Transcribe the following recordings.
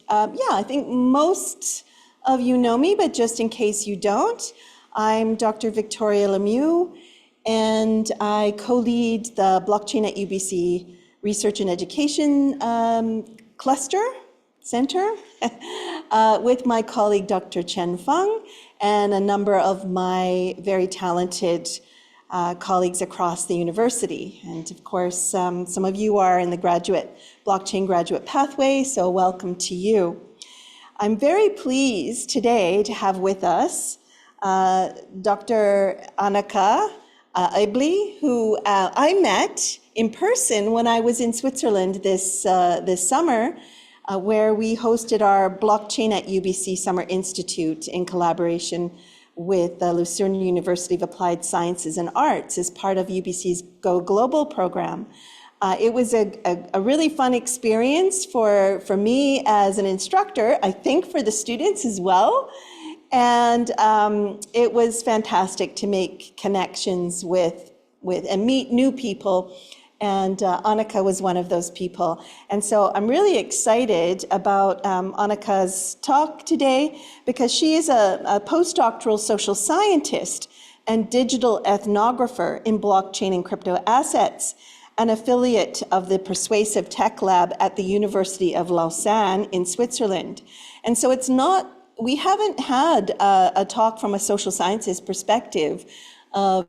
Yeah, I think most of you know me, but just in case you don't, I'm Dr. Victoria Lemieux, and I co-lead the Blockchain at UBC Research and Education Cluster Center with my colleague Dr. Chen Feng and a number of my very talented colleagues across the university. And of course, some of you are in the blockchain graduate pathway, so welcome to you. I'm very pleased today to have with us Dr. Annika Aebli, who I met in person when I was in Switzerland this summer, where we hosted our Blockchain at UBC Summer Institute in collaboration with the Lucerne University of Applied Sciences and Arts as part of UBC's Go Global program. It was a really fun experience for me as an instructor, I think for the students as well. And it was fantastic to make connections with and meet new people. And Annika was one of those people. And so I'm really excited about Annika's talk today because she is a postdoctoral social scientist and digital ethnographer in blockchain and crypto assets, an affiliate of the Persuasive Tech Lab at the University of Lausanne in Switzerland. And so we haven't had a talk from a social sciences perspective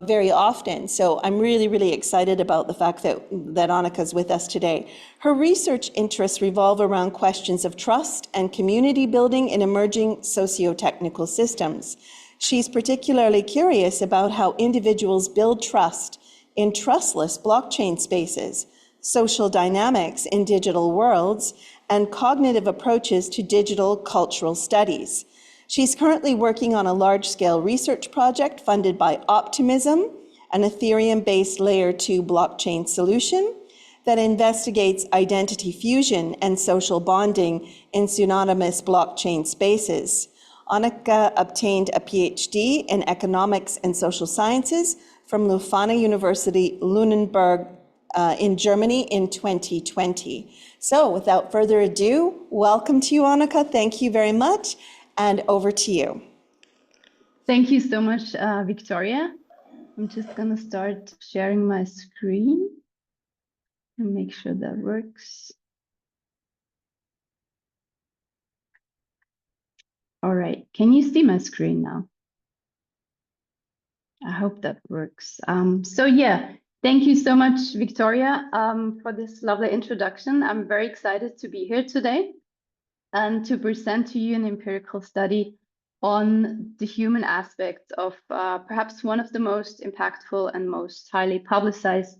very often. So I'm really, really excited about the fact that Annika's with us today. Her research interests revolve around questions of trust and community building in emerging socio-technical systems. She's particularly curious about how individuals build trust in trustless blockchain spaces, social dynamics in digital worlds, and cognitive approaches to digital cultural studies. She's currently working on a large-scale research project funded by Optimism, an Ethereum-based Layer 2 blockchain solution that investigates identity fusion and social bonding in pseudonymous blockchain spaces. Annika obtained a PhD in Economics and Social Sciences from Leuphana University, Lunenburg, in Germany in 2020. So without further ado, welcome to you, Annika. Thank you very much. And over to you. Thank you so much, Victoria. I'm just going to start sharing my screen and make sure that works. All right, can you see my screen now? I hope that works. So yeah, thank you so much, Victoria, for this lovely introduction. I'm very excited to be here today and to present to you an empirical study on the human aspects of perhaps one of the most impactful and most highly publicized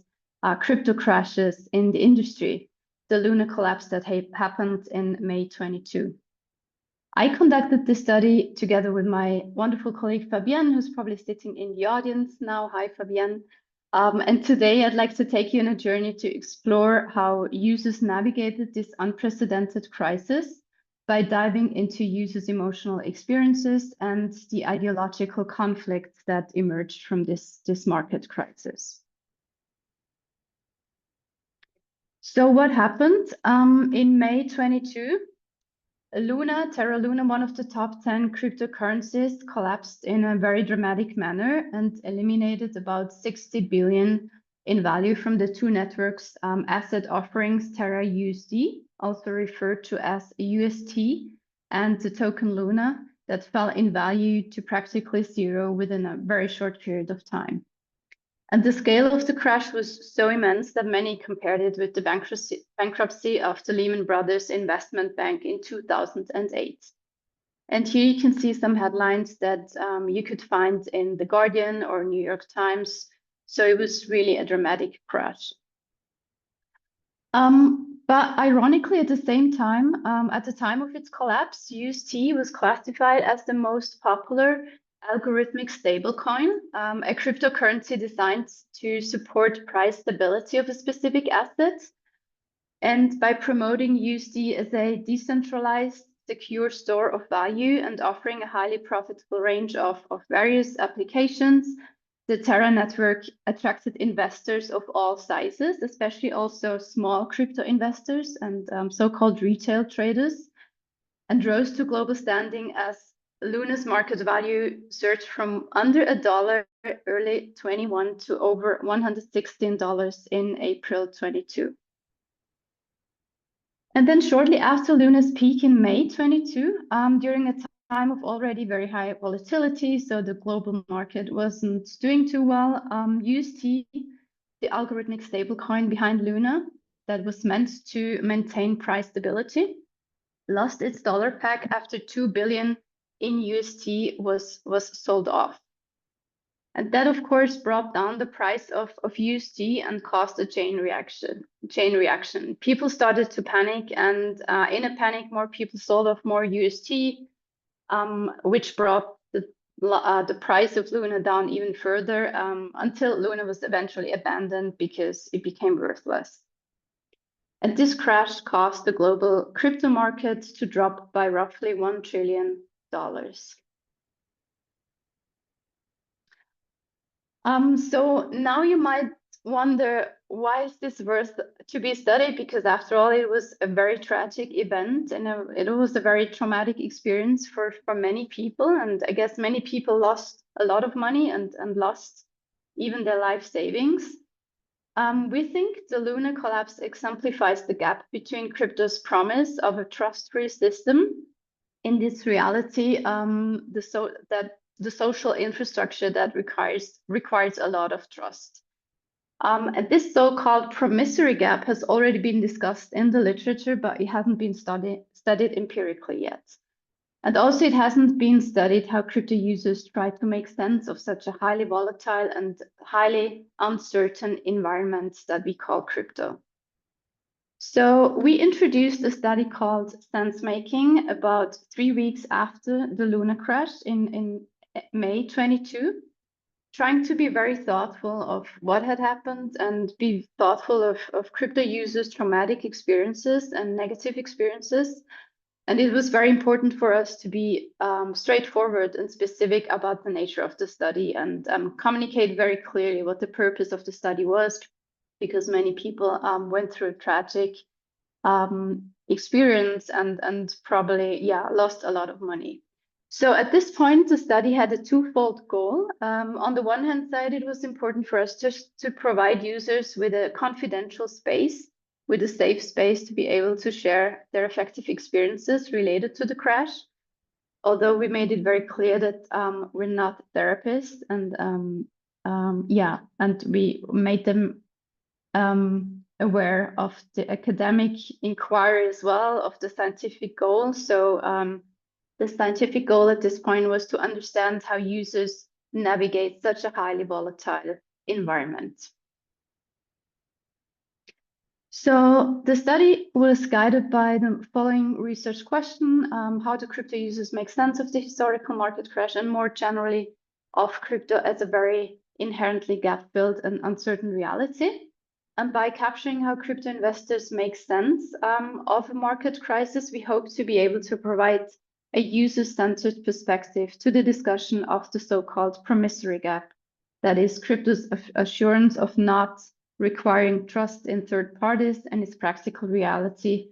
crypto crashes in the industry, the Luna collapse that happened in May 22. I conducted this study together with my wonderful colleague Fabienne, who's probably sitting in the audience now. Hi, Fabienne. And today I'd like to take you on a journey to explore how users navigated this unprecedented crisis by diving into users' emotional experiences and the ideological conflicts that emerged from this market crisis. So what happened? In May 22, Terra Luna, one of the top 10 cryptocurrencies, collapsed in a very dramatic manner and eliminated about 60 billion in value from the two networks' asset offerings, Terra USD, also referred to as UST, and the token Luna, that fell in value to practically zero within a very short period of time. And the scale of the crash was so immense that many compared it with the bankruptcy of the Lehman Brothers investment bank in 2008. And here you can see some headlines that you could find in The Guardian or New York Times. So it was really a dramatic crash. But ironically, at the same time, at the time of its collapse, UST was classified as the most popular algorithmic stablecoin, a cryptocurrency designed to support price stability of a specific asset. And by promoting USD as a decentralized, secure store of value and offering a highly profitable range of various applications, the Terra network attracted investors of all sizes, especially also small crypto investors and so-called retail traders. and rose to global standing as Luna's market value surged from under $1 early 21 to over $116 in April 22. And then shortly after Luna's peak in May 22, during a time of already very high volatility, so the global market wasn't doing too well, UST, the algorithmic stablecoin behind Luna that was meant to maintain price stability, lost its dollar peg after 2 billion in UST was sold off. And that, of course, brought down the price of UST and caused a chain reaction. People started to panic, and in a panic, more people sold off more UST, which brought the price of Luna down even further until Luna was eventually abandoned because it became worthless. And this crash caused the global crypto market to drop by roughly $1 trillion. So now you might wonder, why is this worth to be studied? Because after all, it was a very tragic event, and it was a very traumatic experience for many people. And I guess many people lost a lot of money and lost even their life savings. We think the Luna collapse exemplifies the gap between crypto's promise of a trust-free system in this reality, the social infrastructure that requires a lot of trust. And this so-called promissory gap has already been discussed in the literature, but it hasn't been studied empirically yet. And also it hasn't been studied how crypto users try to make sense of such a highly volatile and highly uncertain environment that we call crypto. So we introduced a study called Sensemaking about 3 weeks after the Luna crash in May 22, trying to be very thoughtful of what had happened and be thoughtful of crypto users' traumatic experiences and negative experiences. And it was very important for us to be straightforward and specific about the nature of the study and communicate very clearly what the purpose of the study was, because many people went through a tragic experience and probably, lost a lot of money. So at this point, the study had a twofold goal. On the one hand side, it was important for us just to provide users with a confidential space, with a safe space to be able to share their affective experiences related to the crash. Although we made it very clear that we're not therapists, and and we made them aware of the academic inquiry as well, of the scientific goal. So the scientific goal at this point was to understand how users navigate such a highly volatile environment. So the study was guided by the following research question: how do crypto users make sense of the historical market crash, and more generally of crypto as a very inherently gap-filled and uncertain reality? And by capturing how crypto investors make sense of a market crisis, we hope to be able to provide a user-centered perspective to the discussion of the so-called promissory gap, that is crypto's assurance of not requiring trust in third parties and its practical reality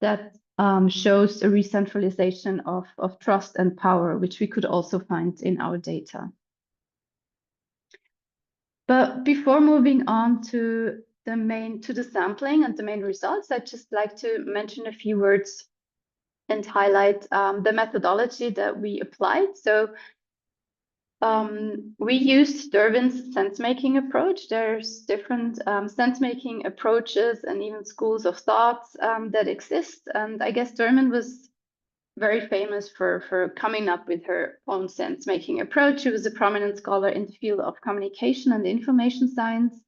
that shows a re-centralization of trust and power, which we could also find in our data. But before moving on to the sampling and the main results, I'd just like to mention a few words and highlight the methodology that we applied. So we used Dervin's sense-making approach. There's different sense-making approaches and even schools of thoughts that exist. And I guess Dervin was very famous for coming up with her own sense-making approach. She was a prominent scholar in the field of communication and information science.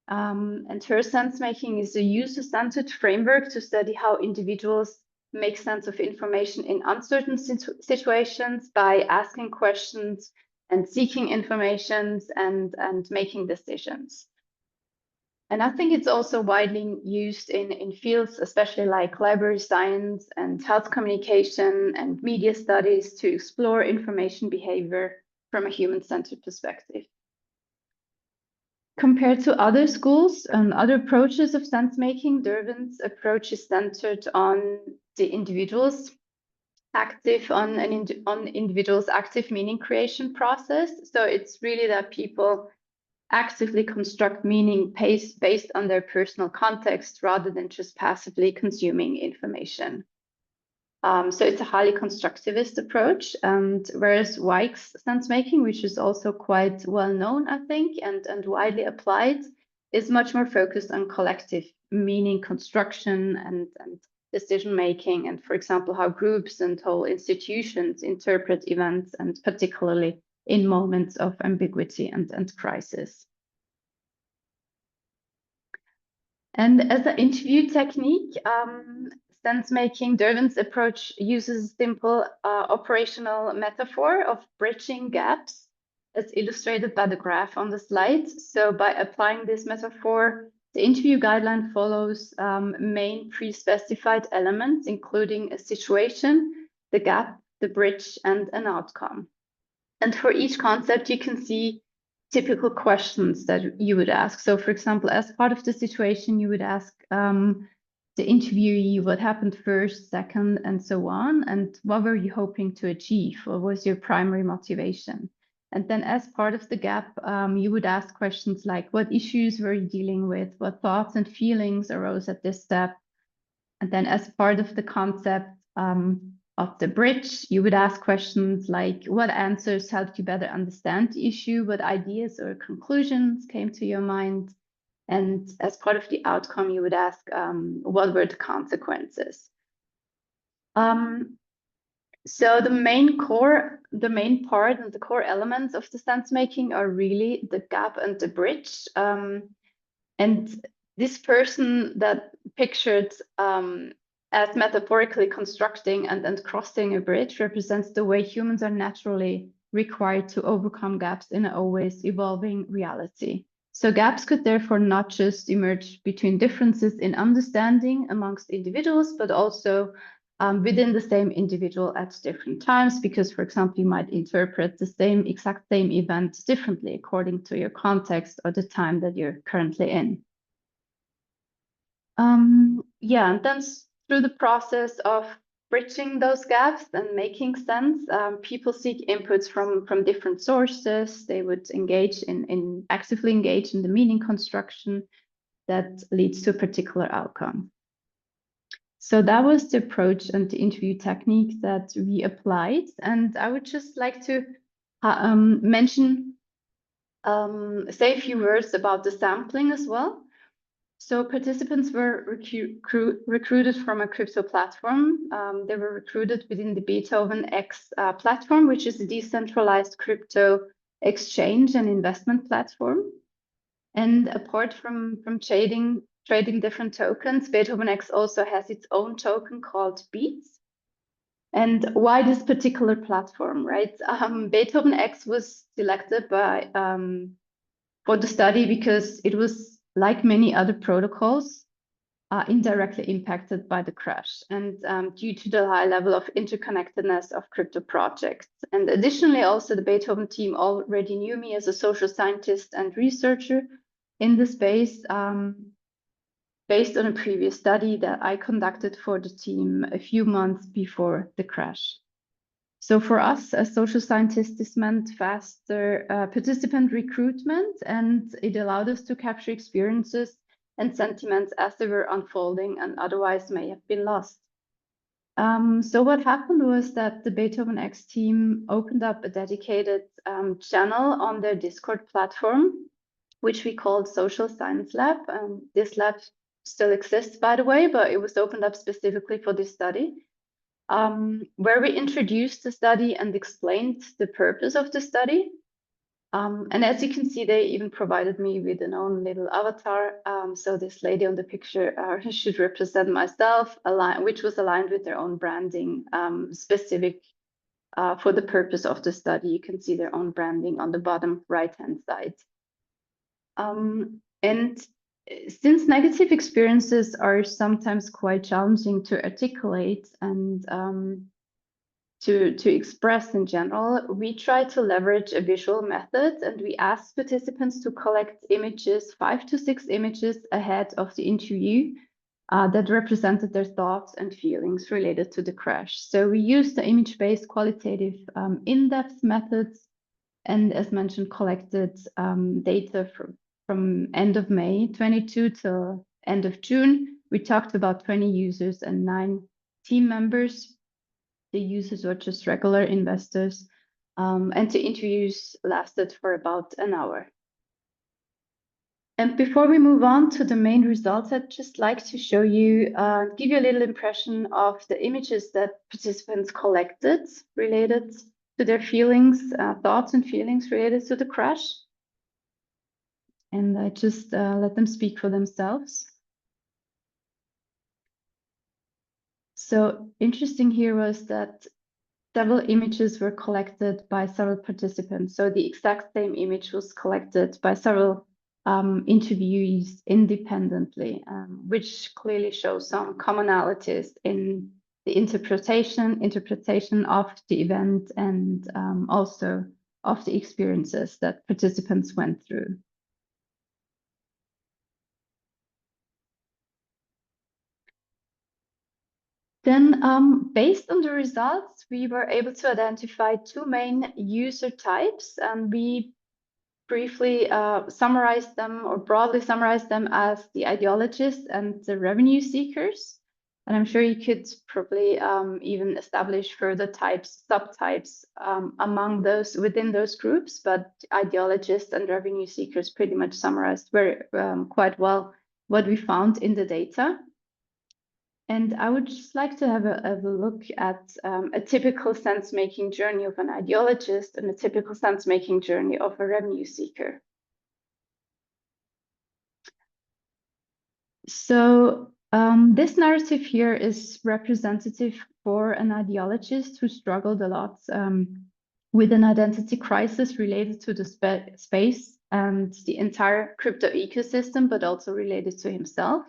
And her sense-making is a user-centered framework to study how individuals make sense of information in uncertain situations by asking questions and seeking information and making decisions. And I think it's also widely used in fields, especially like library science and health communication and media studies, to explore information behavior from a human-centered perspective. Compared to other schools and other approaches of sense-making, Dervin's approach is centered on the individuals active on individual's active meaning creation process. So it's really that people actively construct meaning based on their personal context rather than just passively consuming information. So it's a highly constructivist approach, and whereas Weick's sensemaking, which is also quite well known, I think, and widely applied, is much more focused on collective meaning construction and decision making, and for example, how groups and whole institutions interpret events, and particularly in moments of ambiguity and crisis. And as an interview technique, sense-making, Dervin's approach uses simple operational metaphor of bridging gaps, as illustrated by the graph on the slide. So by applying this metaphor, the interview guideline follows main pre-specified elements, including a situation, the gap, the bridge, and an outcome. And for each concept, you can see typical questions that you would ask. So for example, as part of the situation, you would ask the interviewee what happened first, second, and so on, and what were you hoping to achieve? What was your primary motivation? And then as part of the gap, you would ask questions like, what issues were you dealing with? What thoughts and feelings arose at this step? And then as part of the concept of the bridge, you would ask questions like, what answers helped you better understand the issue? What ideas or conclusions came to your mind? And as part of the outcome, you would ask, what were the consequences? So the main part and the core elements of the sense making are really the gap and the bridge. And this person that pictured as metaphorically constructing and crossing a bridge represents the way humans are naturally required to overcome gaps in an always evolving reality. So gaps could therefore not just emerge between differences in understanding amongst individuals, but also within the same individual at different times, because, for example, you might interpret the exact same event differently according to your context or the time that you're currently in. Yeah, and then through the process of bridging those gaps and making sense, people seek inputs from different sources. They would actively engage in the meaning construction that leads to a particular outcome. So that was the approach and the interview technique that we applied. And I would just like to say a few words about the sampling as well. So participants were recruited from a crypto platform. They were recruited within the Beethoven X platform, which is a decentralized crypto exchange and investment platform. And apart from trading different tokens, Beethoven X also has its own token called Beats. And why this particular platform, right? Beethoven X was selected for the study because it was, like many other protocols, indirectly impacted by the crash, and due to the high level of interconnectedness of crypto projects. And additionally, also the Beethoven team already knew me as a social scientist and researcher in the space, based on a previous study that I conducted for the team a few months before the crash. So for us as social scientists, this meant faster participant recruitment, and it allowed us to capture experiences and sentiments as they were unfolding and otherwise may have been lost. So what happened was that the Beethoven X team opened up a dedicated channel on their Discord platform, which we called Social Science Lab. This lab still exists, by the way, but it was opened up specifically for this study. Where we introduced the study and explained the purpose of the study. And as you can see, they even provided me with an own little avatar. So this lady on the picture should represent myself, which was aligned with their own branding, specific for the purpose of the study. You can see their own branding on the bottom right-hand side. And since negative experiences are sometimes quite challenging to articulate and to express in general, we try to leverage a visual method, and we ask participants to collect images, 5 to 6 images ahead of the interview, that represented their thoughts and feelings related to the crash. So we used the image-based qualitative in-depth methods, and as mentioned, collected data from end of May 22 till end of June. We talked about 20 users and 9 team members. The users were just regular investors, and the interviews lasted for about an hour. And before we move on to the main results, I'd just like to show you, give you a little impression of the images that participants collected related to their feelings, thoughts and feelings related to the crash. And I just let them speak for themselves. So interesting here was that several images were collected by several participants. So the exact same image was collected by several interviewees independently, which clearly shows some commonalities in the interpretation of the event and also of the experiences that participants went through. Then, based on the results, we were able to identify 2 main user types, and we briefly summarized them, or broadly summarized them, as the ideologists and the revenue seekers. And I'm sure you could probably even establish further subtypes among those, within those groups, but ideologists and revenue seekers pretty much summarized quite well what we found in the data. And I would just like to have a look at a typical sense-making journey of an ideologist and a typical sense-making journey of a revenue seeker. So this narrative here is representative for an ideologist who struggled a lot with an identity crisis related to the space and the entire crypto ecosystem, but also related to himself.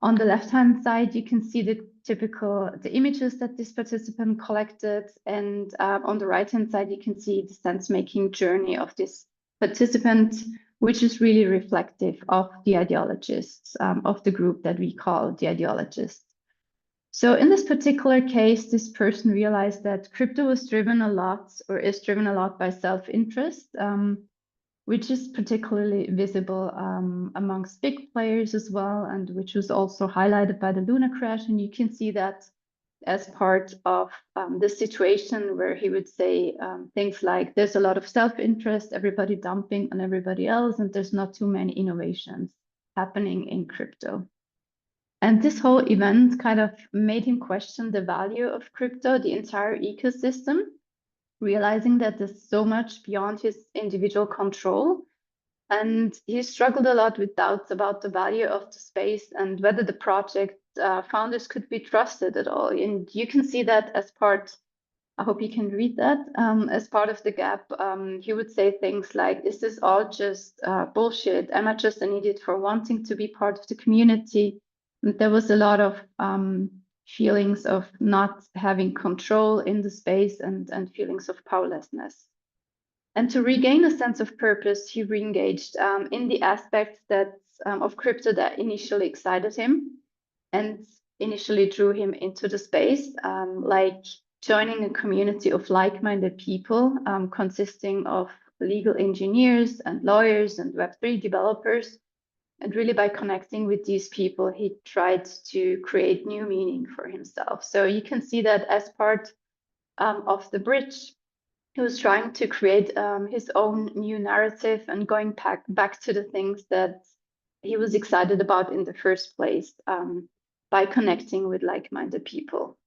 On the left-hand side, you can see the images that this participant collected, and on the right-hand side, you can see the sense-making journey of this participant, which is really reflective of the ideologists, of the group that we call the ideologists. So in this particular case, this person realized that crypto was driven a lot, or is driven a lot, by self-interest, which is particularly visible amongst big players as well, and which was also highlighted by the Luna crash. And you can see that as part of the situation where he would say things like, there's a lot of self-interest, everybody dumping on everybody else, and there's not too many innovations happening in crypto. And this whole event kind of made him question the value of crypto, the entire ecosystem, realizing that there's so much beyond his individual control. And he struggled a lot with doubts about the value of the space and whether the project founders could be trusted at all. And you can see that as part, I hope you can read that, as part of the gap. He would say things like, is this all just bullshit? Am I just an idiot for wanting to be part of the community? And there was a lot of feelings of not having control in the space and feelings of powerlessness. And to regain a sense of purpose, he re-engaged in the aspects of crypto that initially excited him and initially drew him into the space, like joining a community of like-minded people consisting of legal engineers and lawyers and Web3 developers. And really, by connecting with these people, he tried to create new meaning for himself. So you can see that as part of the bridge, he was trying to create his own new narrative and going back to the things that he was excited about in the first place by connecting with like-minded people.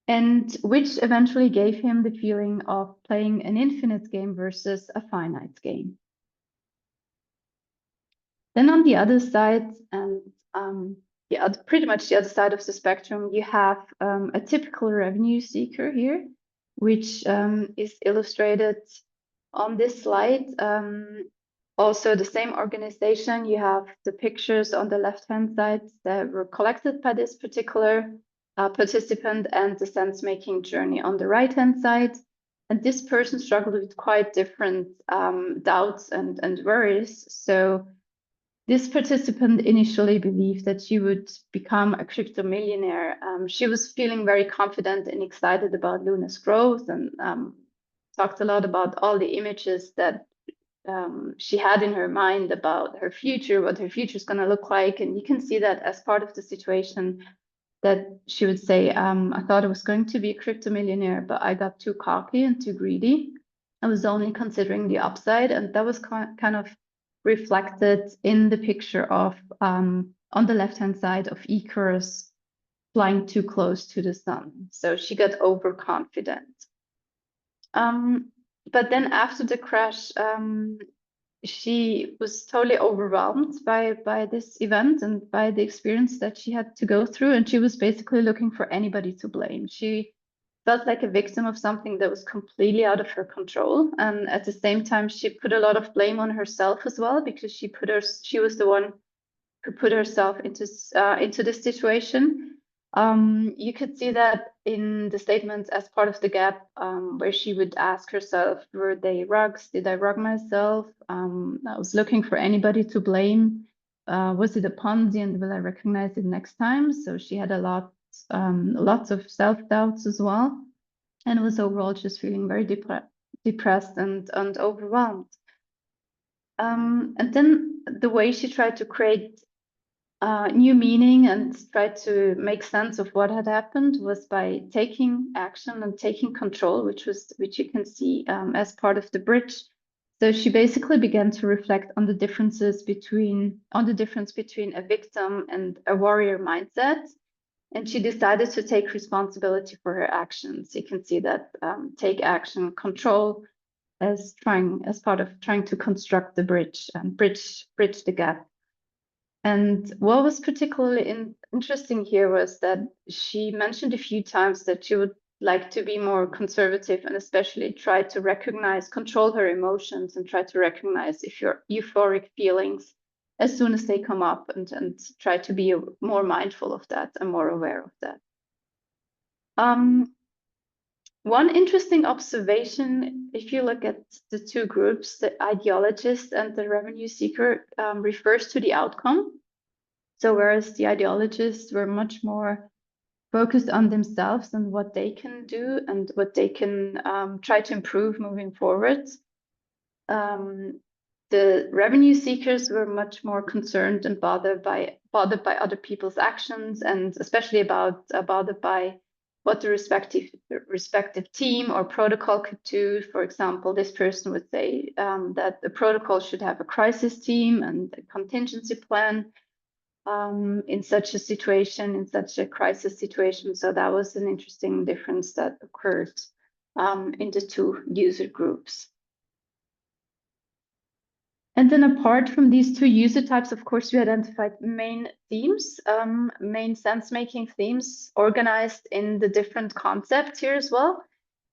And which eventually gave him the feeling of playing an infinite game versus a finite game. Then on the other side, and pretty much the other side of the spectrum, you have a typical revenue seeker here, which is illustrated on this slide. Also the same organization, you have the pictures on the left-hand side that were collected by this particular participant, and the sense-making journey on the right-hand side. And this person struggled with quite different doubts and worries. So This participant initially believed that she would become a crypto millionaire. She was feeling very confident and excited about Luna's growth, and talked a lot about all the images that she had in her mind about her future, what her future is going to look like. And you can see that as part of the situation, that she would say, I thought I was going to be a crypto millionaire, but I got too cocky and too greedy. I was only considering the upside, and that was kind of reflected in the picture of on the left-hand side of Icarus flying too close to the sun. So she got overconfident. But then after the crash, she was totally overwhelmed by this event and by the experience that she had to go through, and she was basically looking for anybody to blame. She felt like a victim of something that was completely out of her control, and at the same time she put a lot of blame on herself as well, because she was the one who put herself into this situation. You could see that in the statements as part of the gap, where she would ask herself, were they rugs? Did I rug myself? I was looking for anybody to blame. Was it a Ponzi, and will I recognize it next time? So she had lots of self-doubts as well, and was overall just feeling very depressed and overwhelmed. And then the way she tried to create new meaning and tried to make sense of what had happened was by taking action and taking control, which you can see as part of the bridge. So she basically began to reflect on the difference between a victim and a warrior mindset, and she decided to take responsibility for her actions. You can see that take action, control, as part of trying to construct the bridge and bridge the gap. And what was particularly interesting here was that she mentioned a few times that she would like to be more conservative, and especially try to control her emotions, and try to recognize if your euphoric feelings as soon as they come up, and try to be more mindful of that and more aware of that. One interesting observation, if you look at the two groups, the ideologist and the revenue seeker, refers to the outcome. So whereas the ideologists were much more focused on themselves and what they can do and what they can try to improve moving forward, the revenue seekers were much more concerned and bothered by other people's actions, and especially bothered by what the respective team or protocol could do. For example, this person would say that the protocol should have a crisis team and a contingency plan in such a situation, in such a crisis situation. So that was an interesting difference that occurred in the two user groups. And then apart from these two user types, of course, we identified main themes, main sense-making themes organized in the different concepts here as well.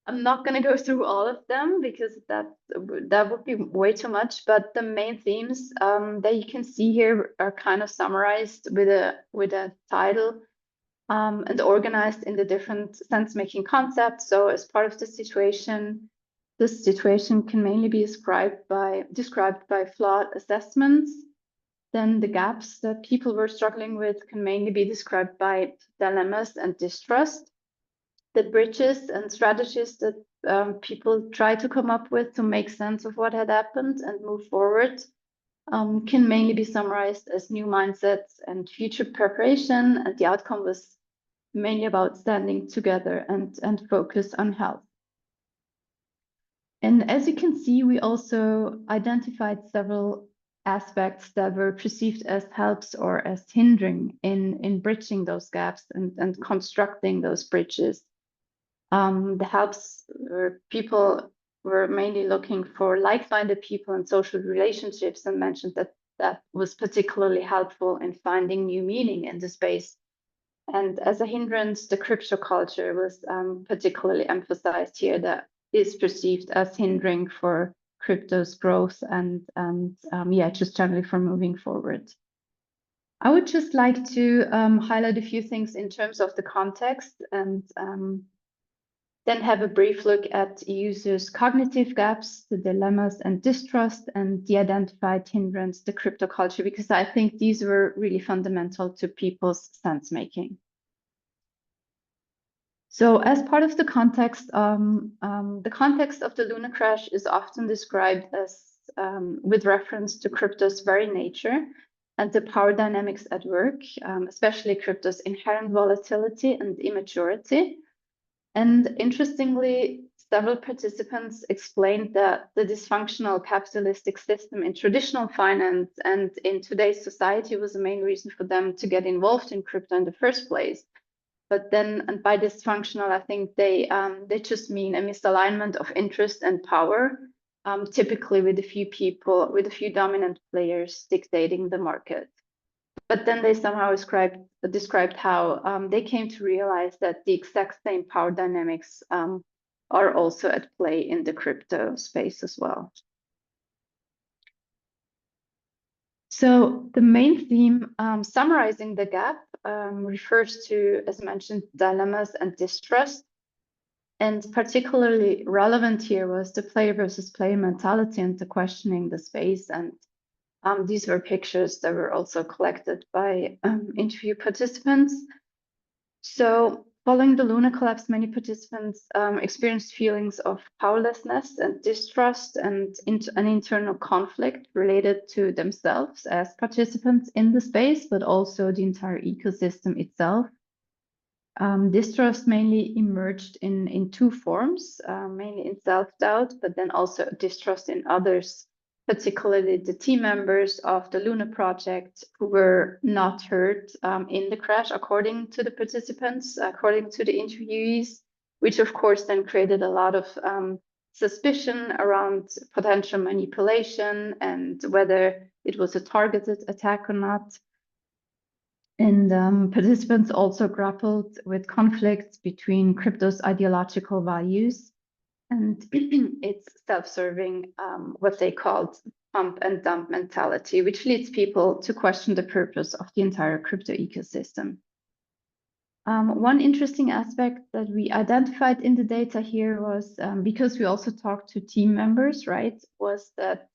I'm not going to go through all of them because that would be way too much, but the main themes that you can see here are kind of summarized with a title and organized in the different sense-making concepts. So as part of the situation, this situation can mainly be described by flawed assessments. Then the gaps that people were struggling with can mainly be described by dilemmas and distrust. The bridges and strategies that people try to come up with to make sense of what had happened and move forward can mainly be summarized as new mindsets and future preparation. And the outcome was mainly about standing together and focus on health. And as you can see, we also identified several aspects that were perceived as helps or as hindering in bridging those gaps and constructing those bridges. The helps were people were mainly looking for like-minded people and social relationships, and mentioned that was particularly helpful in finding new meaning in the space. And as a hindrance, the crypto culture was particularly emphasized here, that is perceived as hindering for crypto's growth and just generally for moving forward. I would just like to highlight a few things in terms of the context and Then have a brief look at users' cognitive gaps, the dilemmas and distrust, and the identified hindrance, the crypto culture, because I think these were really fundamental to people's sense making. So as part of the context of the Luna crash is often described as with reference to crypto's very nature and the power dynamics at work, especially crypto's inherent volatility and immaturity. And interestingly, several participants explained that the dysfunctional capitalistic system in traditional finance and in today's society was the main reason for them to get involved in crypto in the first place. But then, and by dysfunctional, I think they just mean a misalignment of interest and power, typically with a few people, with a few dominant players dictating the market. But then they somehow described how they came to realize that the exact same power dynamics are also at play in the crypto space as well. So the main theme, summarizing the gap, refers to, as mentioned, dilemmas and distrust. And particularly relevant here was the player versus player mentality and the questioning the space. And these were pictures that were also collected by interview participants. So following the Luna collapse, many participants experienced feelings of powerlessness and distrust and an internal conflict related to themselves as participants in the space, but also the entire ecosystem itself. Distrust mainly emerged in two forms, mainly in self-doubt, but then also distrust in others, particularly the team members of the Luna project who were not heard in the crash, according to the participants, according to the interviewees, which of course then created a lot of suspicion around potential manipulation and whether it was a targeted attack or not. And participants also grappled with conflicts between crypto's ideological values and its self-serving, what they called pump and dump mentality, which leads people to question the purpose of the entire crypto ecosystem. One interesting aspect that we identified in the data here was, because we also talked to team members, right, was that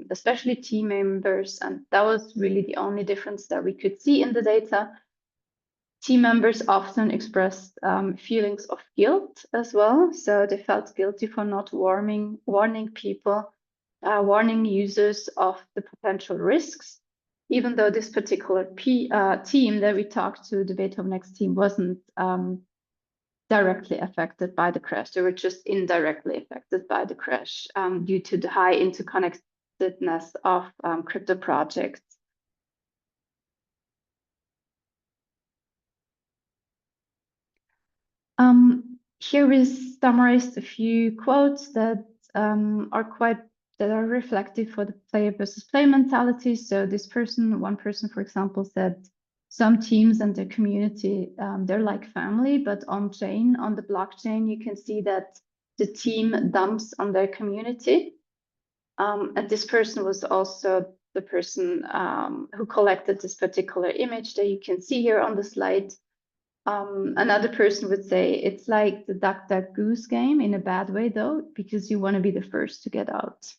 especially team members, and that was really the only difference that we could see in the data, team members often expressed feelings of guilt as well. So they felt guilty for not warning people, warning users of the potential risks, even though this particular team that we talked to, the Beethoven team, wasn't directly affected by the crash. They were just indirectly affected by the crash due to the high interconnectedness of crypto projects. Here we summarized a few quotes that are reflective for the player versus player mentality. So one person, for example, said, some teams and their community, they're like family, but on the blockchain, you can see that the team dumps on their community. And this person was also the person who collected this particular image that you can see here on the slide. Another person would say it's like the duck duck goose game in a bad way, though, because you want to be the first to get out.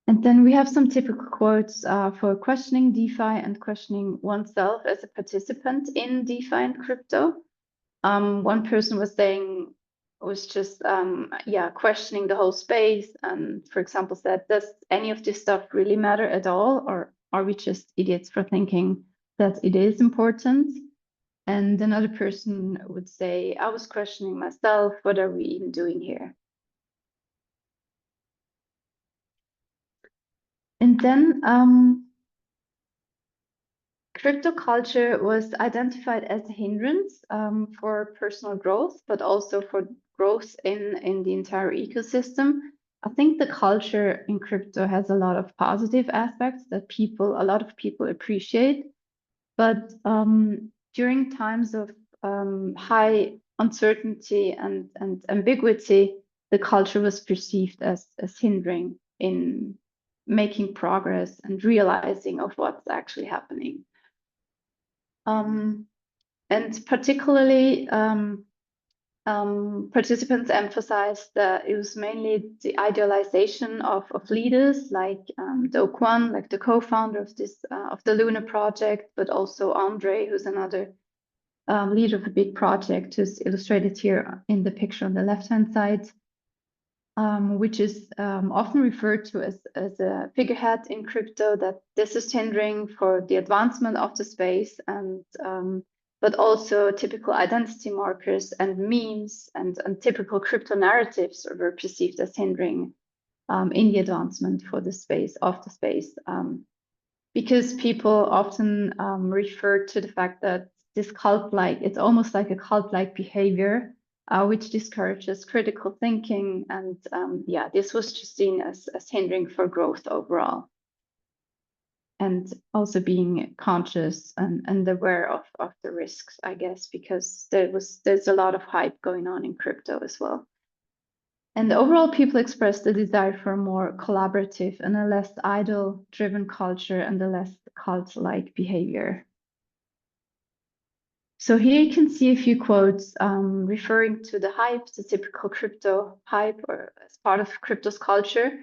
And then we have some typical quotes for questioning DeFi and questioning oneself as a participant in DeFi and crypto. One person was saying, questioning the whole space, and for example said, does any of this stuff really matter at all, or are we just idiots for thinking that it is important? And another person would say, I was questioning myself, what are we even doing here? And then crypto culture was identified as a hindrance for personal growth, but also for growth in the entire ecosystem. I think the culture in crypto has a lot of positive aspects that a lot of people appreciate. But during times of high uncertainty and ambiguity, the culture was perceived as hindering in making progress and realizing of what's actually happening. And particularly, participants emphasized that it was mainly the idealization of leaders like Do Kwon, like the co-founder of this of the Luna project, but also Andre, who's another leader of a big project, who's illustrated here in the picture on the left-hand side, which is often referred to as a figurehead in crypto, that this is hindering for the advancement of the space, and but also typical identity markers and memes and typical crypto narratives were perceived as hindering in the advancement for the space of the space, because people often refer to the fact that this cult-like, it's almost like a cult-like behavior, which discourages critical thinking, and yeah, this was just seen as hindering for growth overall. And also being conscious and aware of the risks, I guess, because there's a lot of hype going on in crypto as well. And overall, people expressed a desire for a more collaborative and a less idol-driven culture and a less cult-like behavior. So here you can see a few quotes referring to the hype, the typical crypto hype, or as part of crypto's culture.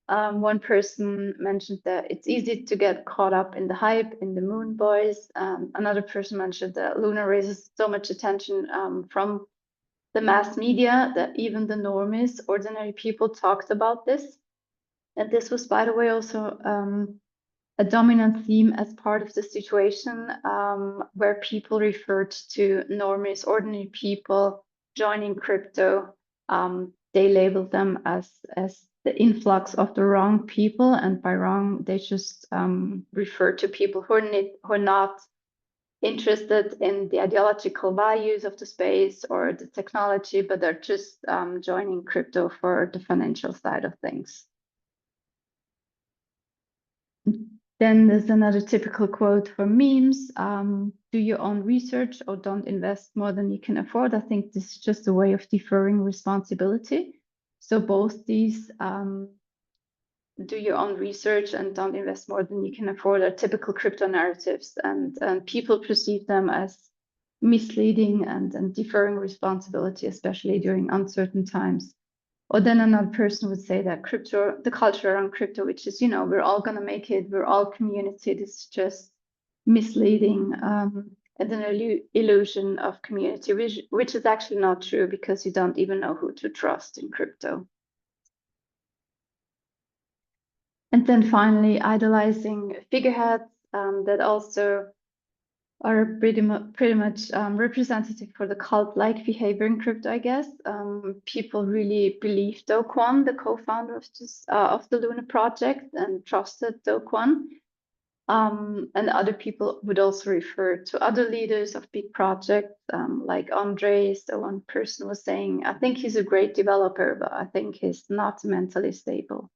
One person mentioned that it's easy to get caught up in the hype, in the moon boys. Another person mentioned that Luna raises so much attention from the mass media that even the normies, ordinary people, talked about this. And this was, by the way, also a dominant theme as part of the situation, where people referred to normies, ordinary people joining crypto. They labeled them as the influx of the wrong people, and by wrong, they just refer to people who are not interested in the ideological values of the space or the technology, but they're just joining crypto for the financial side of things. Then there's another typical quote for memes. Do your own research or don't invest more than you can afford. I think this is just a way of deferring responsibility. So both these do your own research and don't invest more than you can afford are typical crypto narratives, and people perceive them as misleading and deferring responsibility, especially during uncertain times. Or then another person would say that crypto, the culture around crypto, which is, you know, we're all going to make it, we're all community, this is just misleading and an illusion of community, which is actually not true, because you don't even know who to trust in crypto. And then finally, idolizing figureheads that also are pretty much representative for the cult-like behavior in crypto, I guess. People really believed Do Kwon, the co-founder of the Luna project, and trusted Do Kwon. And other people would also refer to other leaders of big projects, like Andres. The one person was saying, I think he's a great developer, but I think he's not mentally stable.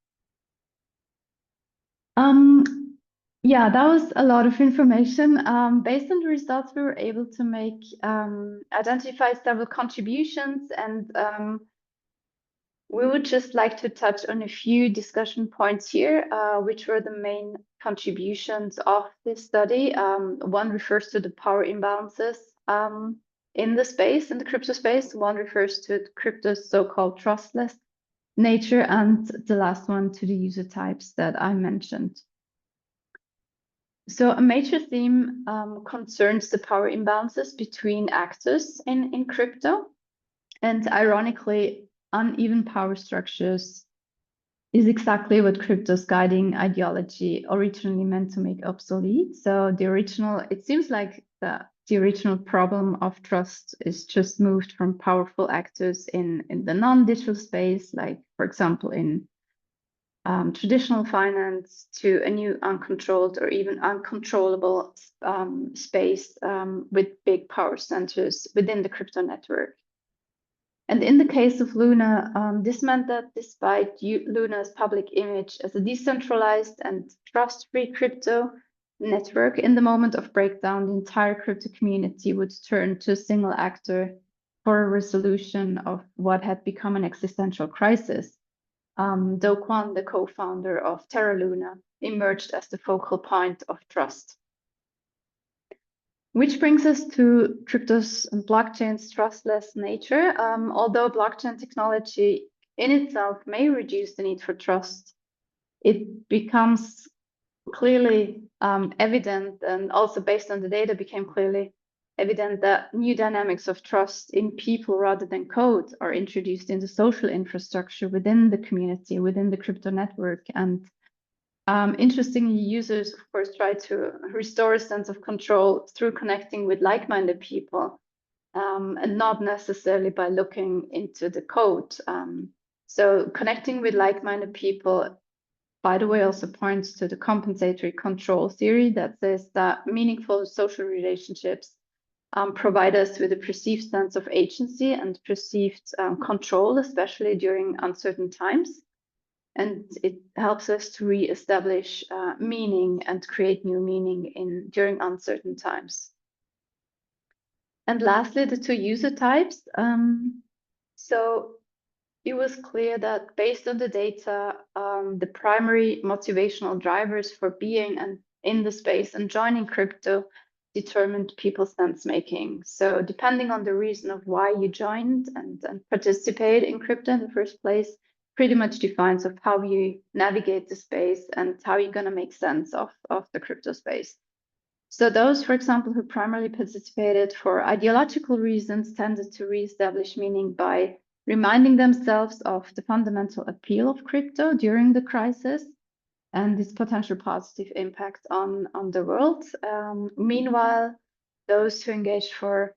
Yeah, that was a lot of information. Based on the results, we were able to make identify several contributions, and we would just like to touch on a few discussion points here, which were the main contributions of this study. One refers to the power imbalances in the space, in the crypto space. One refers to crypto's so-called trustless nature, and the last one to the user types that I mentioned. So a major theme concerns the power imbalances between actors in crypto. And ironically, uneven power structures is exactly what crypto's guiding ideology originally meant to make obsolete. So it seems like the original problem of trust is just moved from powerful actors in the non-digital space, like, for example, in traditional finance, to a new uncontrolled or even uncontrollable space with big power centers within the crypto network. And in the case of Luna, this meant that despite Luna's public image as a decentralized and trust-free crypto network, in the moment of breakdown, the entire crypto community would turn to a single actor for a resolution of what had become an existential crisis. Do Kwon, the co-founder of Terra Luna, emerged as the focal point of trust. Which brings us to cryptos and blockchain's trustless nature. Although blockchain technology in itself may reduce the need for trust, it becomes clearly evident, and also based on the data became clearly evident, that new dynamics of trust in people rather than code are introduced in the social infrastructure within the community, within the crypto network. And interestingly, users, of course, try to restore a sense of control through connecting with like-minded people, and not necessarily by looking into the code. So connecting with like-minded people, by the way, also points to the compensatory control theory that says that meaningful social relationships provide us with a perceived sense of agency and perceived control, especially during uncertain times. And it helps us to re-establish meaning and create new meaning during uncertain times. And lastly, the two user types. So it was clear that based on the data, the primary motivational drivers for being and in the space and joining crypto determined people's sense making. So depending on the reason of why you joined and participate in crypto in the first place, pretty much defines of how you navigate the space and how you're going to make sense of the crypto space. So those, for example, who primarily participated for ideological reasons tended to reestablish meaning by reminding themselves of the fundamental appeal of crypto during the crisis and its potential positive impact on the world. Meanwhile, those who engaged for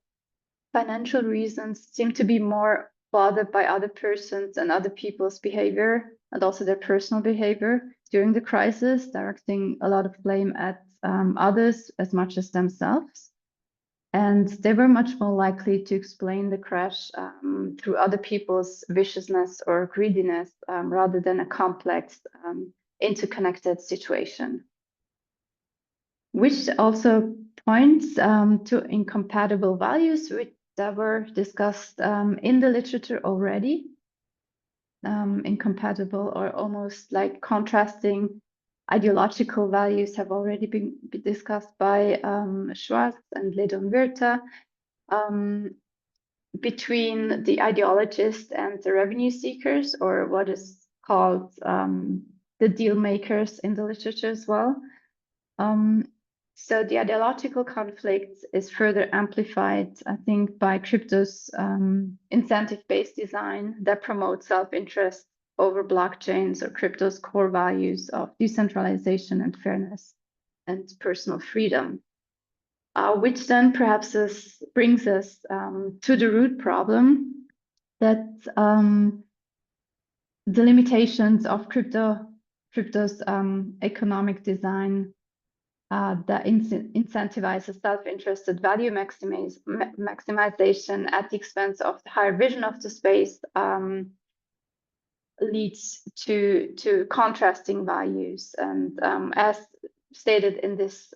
financial reasons seem to be more bothered by other persons and other people's behavior and also their personal behavior during the crisis, directing a lot of blame at others as much as themselves. And they were much more likely to explain the crash through other people's viciousness or greediness rather than a complex, interconnected situation. Which also points to incompatible values that were discussed in the literature already. Incompatible or almost like contrasting ideological values have already been discussed by Schwartz and Ledon Wirta, between the ideologists and the revenue seekers, or what is called the deal makers in the literature as well. So the ideological conflict is further amplified, I think, by crypto's incentive-based design that promotes self-interest over blockchains or crypto's core values of decentralization and fairness and personal freedom, which then perhaps brings us to the root problem that the limitations of crypto's economic design that incentivizes self-interested value maximization at the expense of the higher vision of the space leads to contrasting values. And as stated in this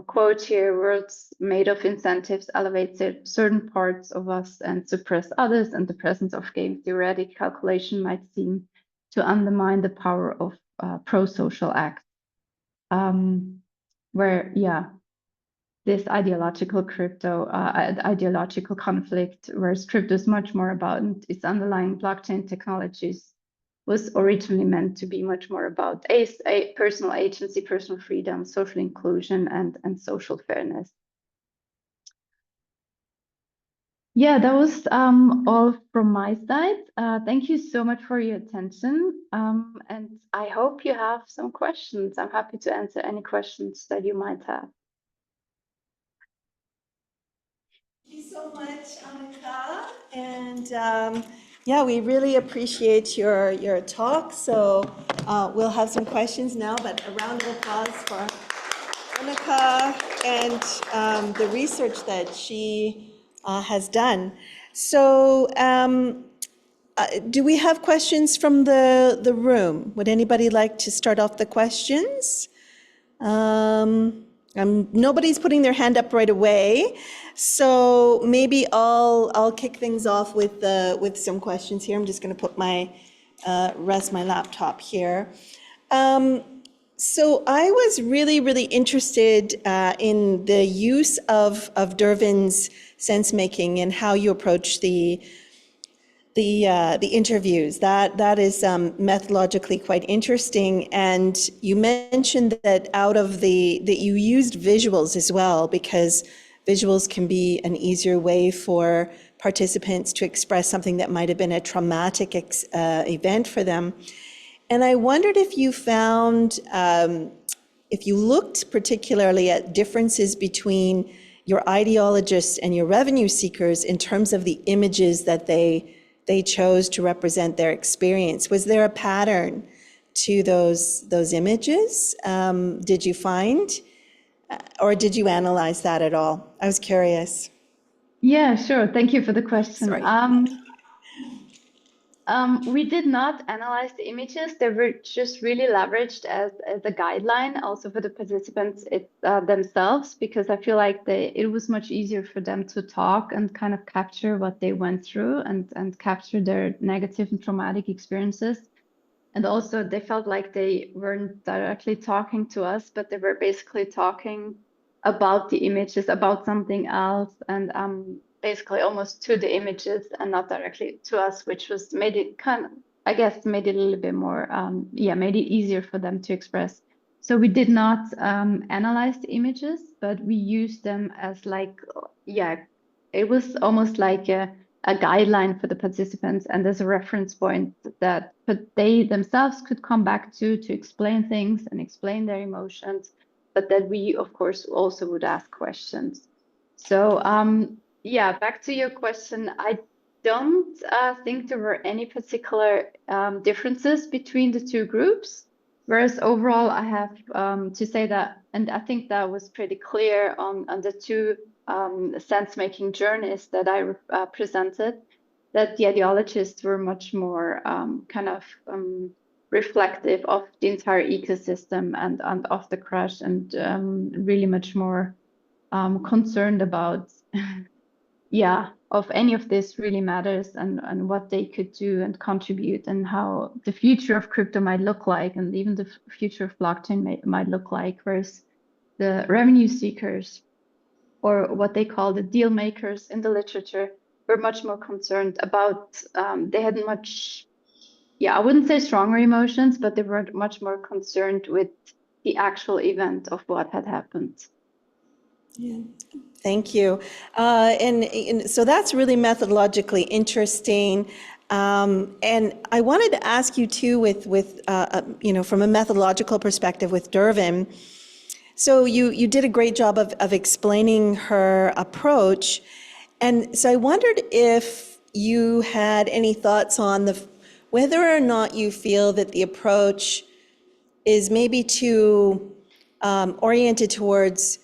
quote here, worlds made of incentives elevate certain parts of us and suppress others, and the presence of game theoretic calculation might seem to undermine the power of pro-social acts. Where, yeah, this ideological ideological conflict, whereas crypto is much more about its underlying blockchain technologies, was originally meant to be much more about personal agency, personal freedom, social inclusion, and social fairness. Yeah, that was all from my side. Thank you so much for your attention. And I hope you have some questions. I'm happy to answer any questions that you might have. Thank you so much, Annika. And yeah, we really appreciate your talk. So we'll have some questions now, but a round of applause for Annika and the research that she has done. So do we have questions from the room? Would anybody like to start off the questions? Nobody's putting their hand up right away, so maybe I'll kick things off with some questions here. I'm just going to put rest my laptop here. So I was really, really interested in the use of Dervin's sense making and how you approach the interviews. That is methodologically quite interesting. And you mentioned that out of that you used visuals as well, because visuals can be an easier way for participants to express something that might have been a traumatic event for them. And I wondered if you found, if you looked particularly at differences between your ideologists and your revenue seekers in terms of the images that they chose to represent their experience. Was there a pattern to those images? Did you find, or did you analyze that at all? I was curious. Yeah, sure. Thank you for the question. Sorry. We did not analyze the images. They were just really leveraged as a guideline also for the participants themselves, because I feel like it was much easier for them to talk and kind of capture what they went through and capture their negative and traumatic experiences. And also they felt like they weren't directly talking to us, but they were basically talking about the images, about something else, and basically almost to the images and not directly to us, which was made it kind of, I guess, made it a little bit more, made it easier for them to express. So we did not analyze the images, but we used them as like, it was almost like a guideline for the participants and as a reference point that they themselves could come back to explain things and explain their emotions, but that we, of course, also would ask questions. So, back to your question. I don't think there were any particular differences between the two groups. Whereas overall, I have to say that, and I think that was pretty clear on the two sense-making journeys that I presented, that the ideologists were much more reflective of the entire ecosystem and of the crash, and really much more concerned about of any of this really matters, and what they could do and contribute, and how the future of crypto might look like, and even the future of blockchain might look like. Whereas the revenue seekers, or what they call the deal makers in the literature, were much more concerned about, they had much, I wouldn't say stronger emotions, but they were much more concerned with the actual event of what had happened. Yeah. Thank you. And so that's really methodologically interesting. And I wanted to ask you too, from a methodological perspective with Dervin. So you did a great job of explaining her approach. And so I wondered if you had any thoughts on whether or not you feel that the approach is maybe too oriented towards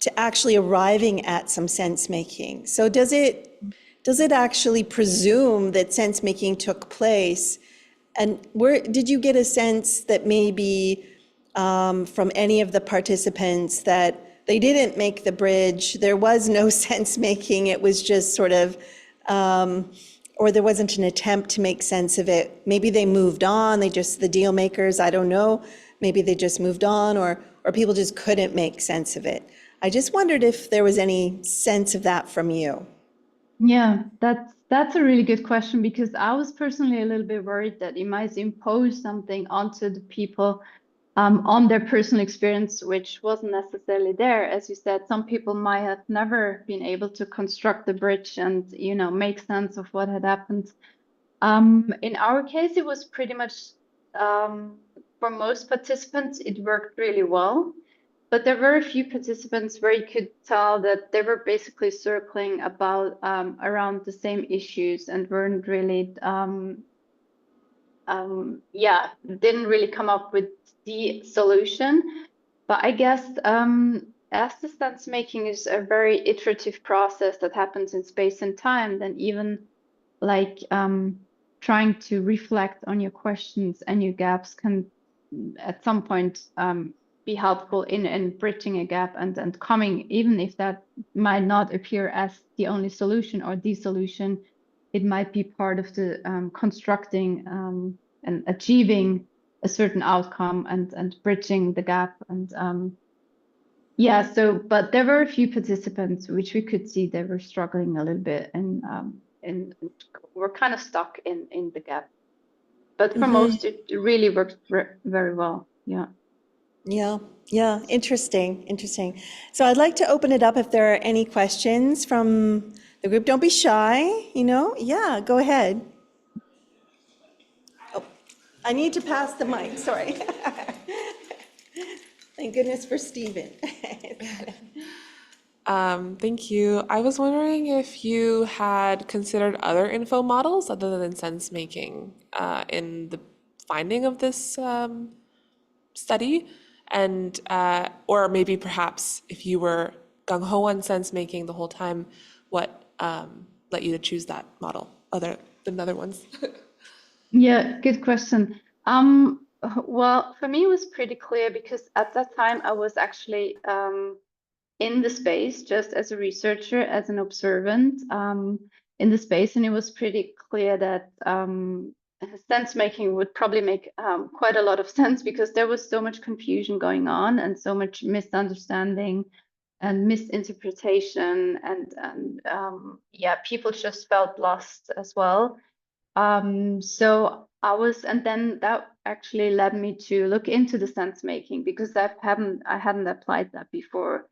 to actually arriving at some sense making. So does it actually presume that sense making took place? And did you get a sense that maybe from any of the participants that they didn't make the bridge, there was no sense making, it was just sort of, or there wasn't an attempt to make sense of it? Maybe they moved on, the deal makers, I don't know, maybe they just moved on, or people just couldn't make sense of it. I just wondered if there was any sense of that from you. Yeah, that's a really good question, because I was personally a little bit worried that it might impose something onto the people on their personal experience, which wasn't necessarily there. As you said, some people might have never been able to construct the bridge and, make sense of what had happened. In our case, it was pretty much, for most participants, it worked really well. But there were a few participants where you could tell that they were basically circling about around the same issues and weren't really, didn't really come up with the solution. But I guess as the sense making is a very iterative process that happens in space and time, then even like trying to reflect on your questions and your gaps can at some point be helpful in bridging a gap and coming, even if that might not appear as the only solution or the solution, it might be part of the constructing and achieving a certain outcome and bridging the gap. And yeah, so but there were a few participants which we could see they were struggling a little bit and were kind of stuck in the gap. But for most, it really worked very well. Yeah. Yeah, yeah, interesting, interesting. So I'd like to open it up if there are any questions from the group. Don't be shy, you know? Yeah, go ahead. Oh, I need to pass the mic, sorry. Thank goodness for Stephen. Thank you. I was wondering if you had considered other info models other than sense making in the finding of this study, and or maybe perhaps if you were gung ho on sense making the whole time, what led you to choose that model other than other ones? Yeah, good question. Well, for me, it was pretty clear because at that time I was actually in the space just as a researcher, as an observant in the space, and it was pretty clear that sense making would probably make quite a lot of sense because there was so much confusion going on and so much misunderstanding and misinterpretation, and yeah, people just felt lost as well. So I was, and then that actually led me to look into the sense making because I hadn't applied that before.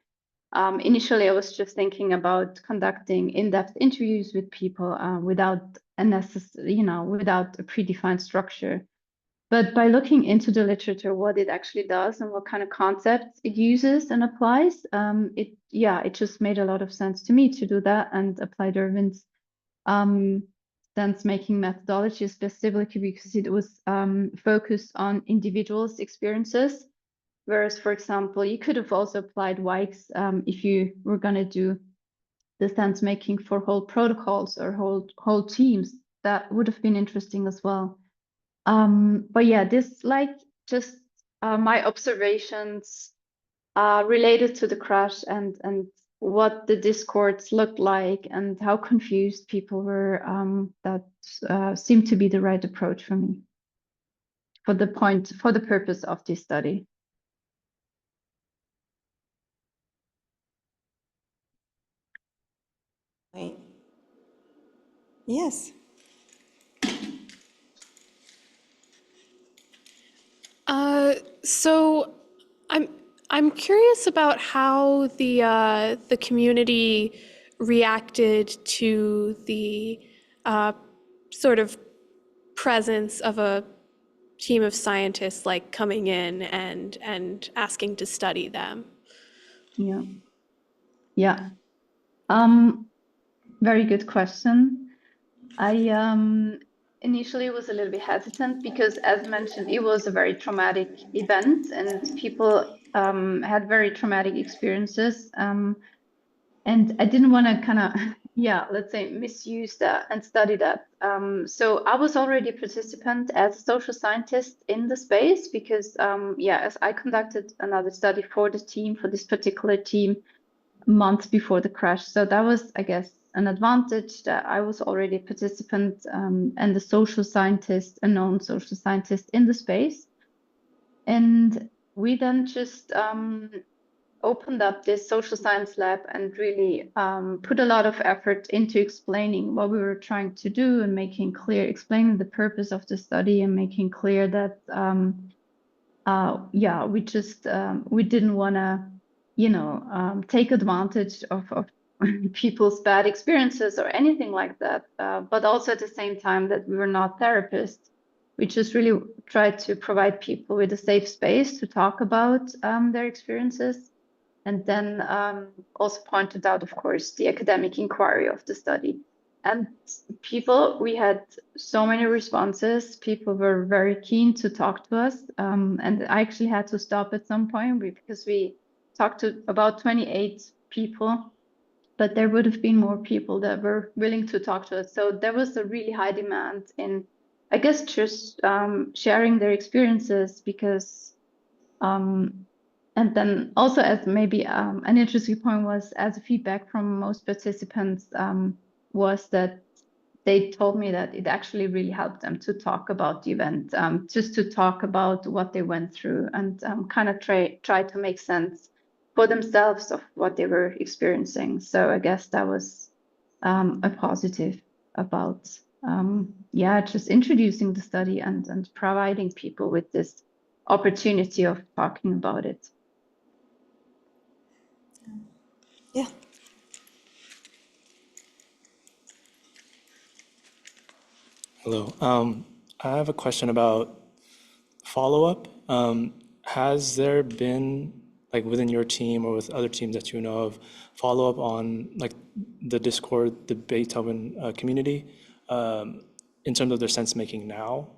Initially, I was just thinking about conducting in-depth interviews with people without a necessary, without a predefined structure. But by looking into the literature, what it actually does and what kind of concepts it uses and applies, it just made a lot of sense to me to do that and apply Dervin's um, sense-making methodology specifically because it was focused on individuals' experiences. Whereas, for example, you could have also applied Wikes if you were going to do the sense making for whole protocols or whole teams. That would have been interesting as well. But yeah, this like just my observations related to the crash and what the discords looked like and how confused people were. That seemed to be the right approach for me for the purpose of this study. Right. Yes. So I'm curious about how the community reacted to the uh, sort of presence of a team of scientists like coming in and asking to study them. Yeah. Yeah. Very good question. I initially was a little bit hesitant because, as mentioned, it was a very traumatic event and people had very traumatic experiences. And I didn't want to kind of, yeah, let's say misuse that and study that. So I was already a participant as a social scientist in the space because, yeah, as I conducted another study for the team, for this particular team, months before the crash. So that was, I guess, an advantage that I was already a participant and a social scientist, a known social scientist in the space. And we then just opened up this social science lab and really put a lot of effort into explaining what we were trying to do and making clear, explaining the purpose of the study and making clear that, yeah, we didn't want to, take advantage of people's bad experiences or anything like that. But also at the same time that we were not therapists. We just really tried to provide people with a safe space to talk about their experiences. And then also pointed out, of course, the academic inquiry of the study. And we had so many responses. People were very keen to talk to us. And I actually had to stop at some point because we talked to about 28 people, but there would have been more people that were willing to talk to us. So there was a really high demand in, I guess, just sharing their experiences because and then also as maybe an interesting point was as a feedback from most participants was that they told me that it actually really helped them to talk about the event, just to talk about what they went through and kind of try to make sense for themselves of what they were experiencing. So I guess that was a positive about, just introducing the study and providing people with this opportunity of talking about it. Yeah. Hello. I have a question about follow-up. Has there been, like within your team or with other teams that you know of, follow-up on like the Discord, the Beethoven community, in terms of their sense making now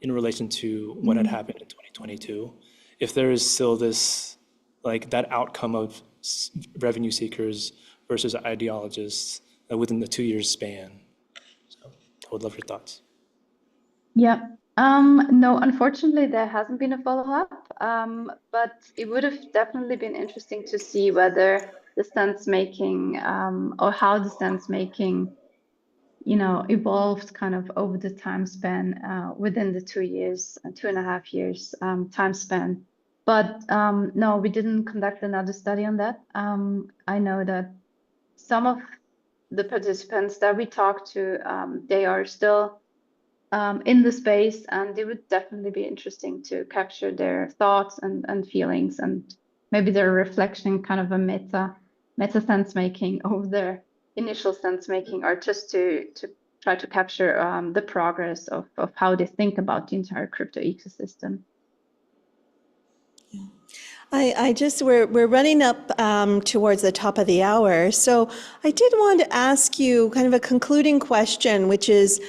in relation to what had happened in 2022? If there is still this, like that outcome of revenue seekers versus ideologists within the 2 years span. So I would love your thoughts. Yeah. No, unfortunately, there hasn't been a follow-up, but it would have definitely been interesting to see whether the sense making or how the sense making, evolved kind of over the time span within the 2 years, 2.5 years time span. But no, we didn't conduct another study on that. I know that some of the participants that we talked to, they are still in the space, and it would definitely be interesting to capture their thoughts and feelings, and maybe their reflection, kind of a meta sense making of their initial sense making, or just to try to capture the progress of how they think about the entire crypto ecosystem. We're running up towards the top of the hour. So I did want to ask you kind of a concluding question, which is,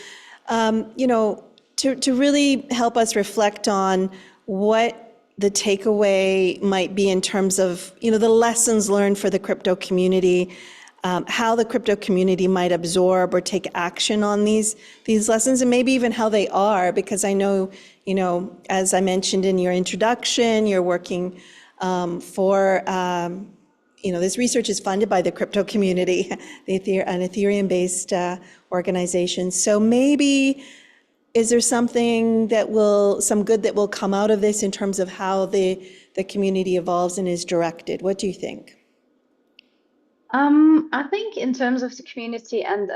to really help us reflect on what the takeaway might be in terms of, the lessons learned for the crypto community, how the crypto community might absorb or take action on these lessons, and maybe even how they are, because I know, as I mentioned in your introduction, you're working for, this research is funded by the crypto community, an Ethereum-based organization. So maybe, is there some good that will come out of this in terms of how the community evolves and is directed? What do you think? I think in terms of the community and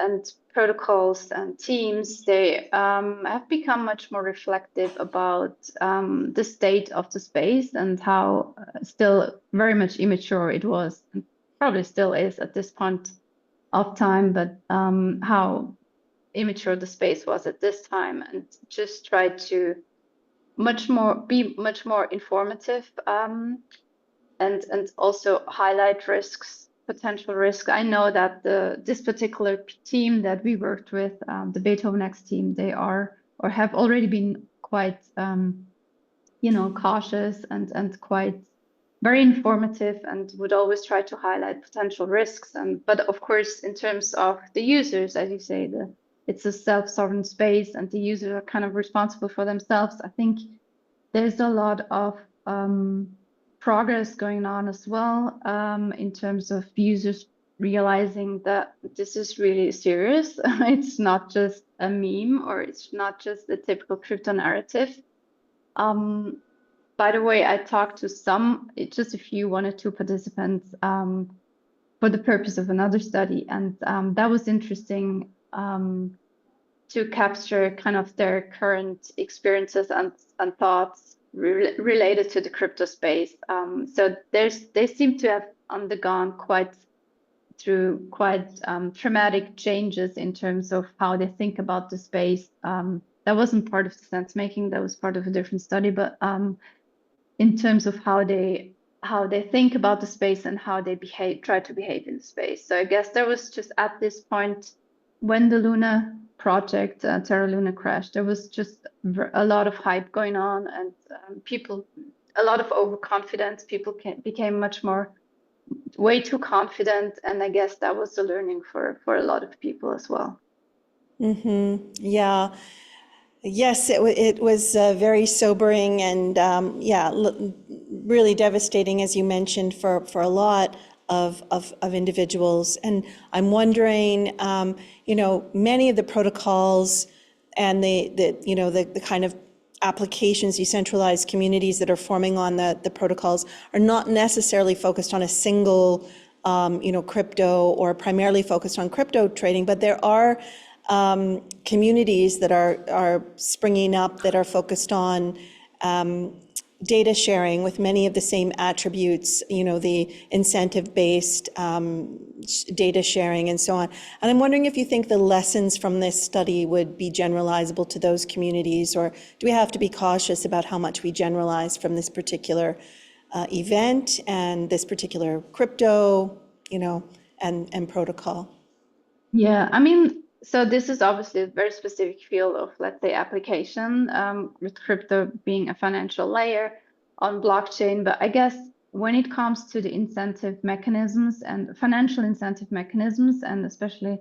protocols and teams, they have become much more reflective about the state of the space and how still very much immature it was, and probably still is at this point of time, but how immature the space was at this time, and just try to be much more informative and also highlight potential risks. I know that this particular team that we worked with, the Beethoven X team, they are or have already been quite cautious and quite very informative, and would always try to highlight potential risks. But of course, in terms of the users, as you say, it's a self-sovereign space, and the users are kind of responsible for themselves. I think there's a lot of progress going on as well, in terms of users realizing that this is really serious. It's not just a meme, or it's not just the typical crypto narrative. By the way, I talked to just a few, 1 or 2 participants for the purpose of another study, and that was interesting to capture kind of their current experiences and thoughts related to the crypto space. So they seem to have undergone quite traumatic changes in terms of how they think about the space. That wasn't part of the sense making, that was part of a different study, but in terms of how they think about the space and how they try to behave in the space. So I guess there was just at this point, when the Luna project, Terra Luna crashed, there was just a lot of hype going on, and a lot of overconfidence. People became way too confident, and I guess that was the learning for a lot of people as well. Yeah. Yes, it was very sobering and really devastating, as you mentioned, for a lot. of individuals. And I'm wondering, many of the protocols and the kind of applications, decentralized communities that are forming on the protocols are not necessarily focused on a single, crypto or primarily focused on crypto trading, but there are communities that are springing up that are focused on data sharing with many of the same attributes, the incentive-based data sharing and so on. And I'm wondering if you think the lessons from this study would be generalizable to those communities, or do we have to be cautious about how much we generalize from this particular event and this particular crypto, and protocol? Yeah, I mean, so this is obviously a very specific field of, let's say, application, with crypto being a financial layer on blockchain. But I guess when it comes to the incentive mechanisms and financial incentive mechanisms, and especially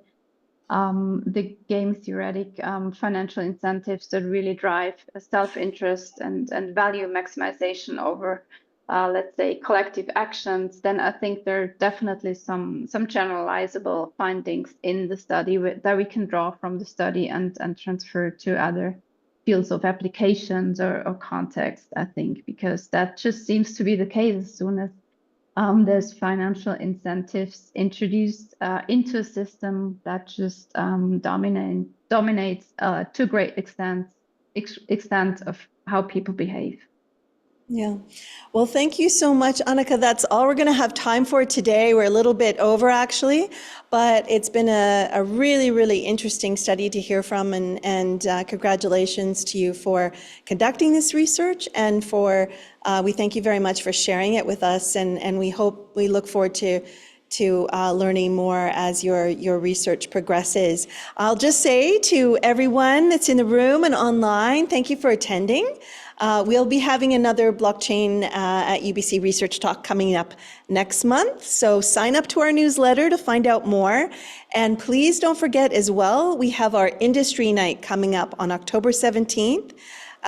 the game theoretic financial incentives that really drive self-interest and value maximization over, let's say, collective actions, then I think there are definitely some generalizable findings in the study that we can draw from the study and transfer to other fields of applications or context, I think, because that just seems to be the case as soon as there's financial incentives introduced into a system that just dominates to a great extent of how people behave. Yeah. Well, thank you so much, Annika. That's all we're going to have time for today. We're a little bit over, actually, but it's been a really, really interesting study to hear from, and congratulations to you for conducting this research, and we thank you very much for sharing it with us, and we look forward to learning more as your research progresses. I'll just say to everyone that's in the room and online, thank you for attending. We'll be having another blockchain at UBC Research Talk coming up next month. So sign up to our newsletter to find out more. And please don't forget as well, we have our industry night coming up on October 17th,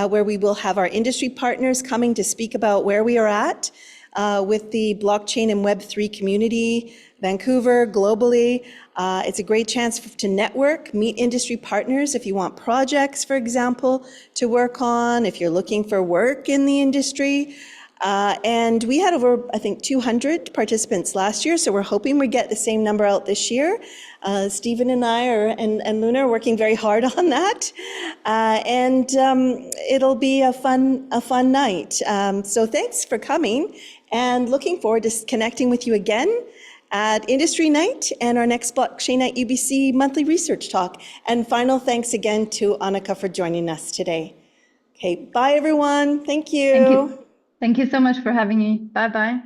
where we will have our industry partners coming to speak about where we are at with the blockchain and Web3 community, Vancouver, globally. It's a great chance to network, meet industry partners if you want projects, for example, to work on, if you're looking for work in the industry. And we had over, I think, 200 participants last year, so we're hoping we get the same number out this year. Stephen and I and Luna are working very hard on that. And it'll be a fun night. So thanks for coming, and looking forward to connecting with you again at Industry Night and our next Blockchain at UBC monthly research talk. And final thanks again to Annika for joining us today. Okay, bye everyone. Thank you. Thank you so much for having me. Bye-bye.